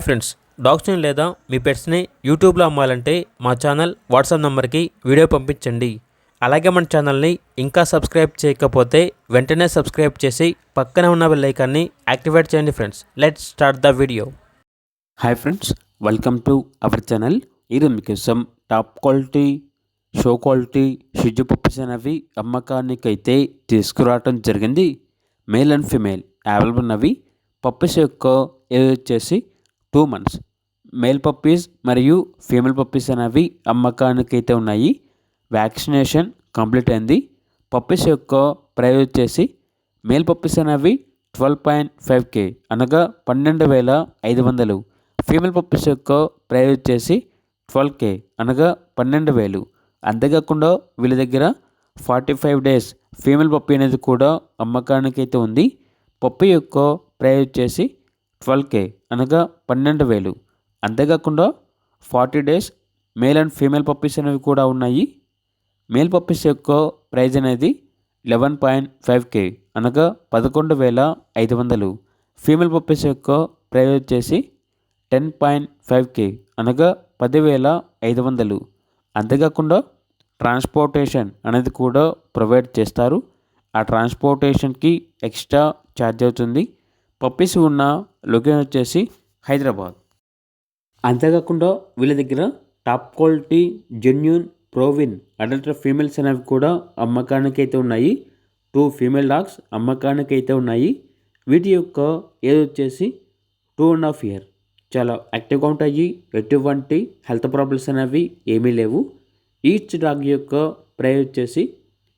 Friends, డాగ్స్ని లేదా మీ పెట్స్ని యూట్యూబ్లో అమ్మాలంటే మా ఛానల్ వాట్సాప్ నెంబర్కి వీడియో పంపించండి. అలాగే మన ఛానల్ని ఇంకా సబ్స్క్రైబ్ చేయకపోతే వెంటనే సబ్స్క్రైబ్ చేసి పక్కనే ఉన్న బెల్ ఐకాన్ని యాక్టివేట్ చేయండి. Friends, let's start the video. Hi friends, welcome to our channel. ఈరోజు మీకోసం టాప్ క్వాలిటీ షో క్వాలిటీ షిజు పప్పీస్ అనేవి అమ్మకానికైతే తీసుకురావడం జరిగింది. మేల్ అండ్ ఫీమేల్ అవైలబుల్ ఉన్నవి. పప్పీస్ యొక్క ఏజ్ వచ్చేసి 2 months. మేల్ పప్పీస్ మరియు ఫీమేల్ పప్పీస్ అనేవి అమ్మకానికైతే ఉన్నాయి. వ్యాక్సినేషన్ కంప్లీట్ అయింది. పప్పీస్ యొక్క ప్రైస్ వచ్చేసి మేల్ పప్పీస్ అనేవి 12.5K అనగా 12,500. ఫీమేల్ పప్పీస్ యొక్క ప్రైస్ వచ్చేసి 12K అనగా 12,000. అంతేకాకుండా వీళ్ళ దగ్గర 45 days ఫీమేల్ పప్పీ అనేది కూడా అమ్మకానికైతే ఉంది. పప్పీ యొక్క ప్రైస్ వచ్చేసి 12K అనగా 12,000. అంతేకాకుండా 40 days male and female puppies అనేవి కూడా ఉన్నాయి. మేల్ పప్పీస్ యొక్క ప్రైజ్ అనేది 11.5K అనగా 11,500. ఫీమేల్ పప్పీస్ యొక్క ప్రైజ్ వచ్చేసి 10.5K అనగా 10,500. అంతేకాకుండా ట్రాన్స్పోర్టేషన్ అనేది కూడా ప్రొవైడ్ చేస్తారు. ఆ ట్రాన్స్పోర్టేషన్కి ఎక్స్ట్రా ఛార్జ్ అవుతుంది. పప్పీస్ ఉన్న లొకేషన్ వచ్చేసి హైదరాబాద్. అంతేకాకుండా వీళ్ళ దగ్గర top quality genuine proven adult females అనేవి కూడా అమ్మకానికైతే ఉన్నాయి. 2 ఫీమేల్ డాగ్స్ అమ్మకానికైతే ఉన్నాయి. వీటి యొక్క ఏజ్ వచ్చేసి 2.5 years. చాలా యాక్టివ్గా ఉంటాయి. ఎటువంటి హెల్త్ ప్రాబ్లమ్స్ అనేవి ఏమీ లేవు. ఈచ్ డాగ్ యొక్క ప్రైస్ వచ్చేసి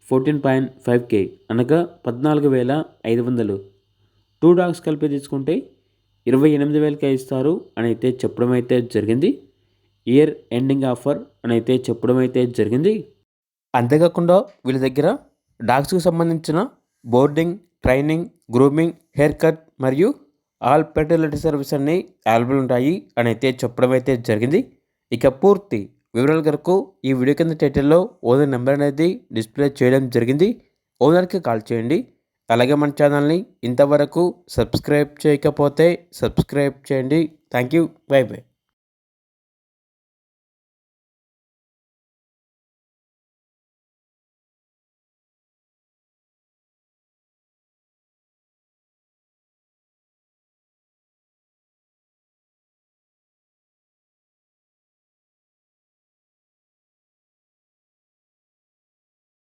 14.5K అనగా 14,500. 2 dogs కలిపి తీసుకుంటే 28,000కి ఇస్తారు అని అయితే చెప్పడం అయితే జరిగింది. ఇయర్ ఎండింగ్ ఆఫర్ అని అయితే చెప్పడం అయితే జరిగింది. అంతేకాకుండా వీళ్ళ దగ్గర డాగ్స్కి సంబంధించిన boarding, training, grooming, hair cut మరియు ఆల్ పెటర్నిటీ సర్వీస్ అన్నీ అవైలబుల్ ఉంటాయి అని అయితే చెప్పడం అయితే జరిగింది. ఇక పూర్తి వివరాల కొరకు ఈ వీడియో కింద టైటిల్లో ఓనర్ నెంబర్ అనేది డిస్ప్లే చేయడం జరిగింది. ఓనర్కి కాల్ చేయండి. అలాగే మన ఛానల్ని ఇంతవరకు సబ్స్క్రైబ్ చేయకపోతే సబ్స్క్రైబ్ చేయండి. Thank you. By by.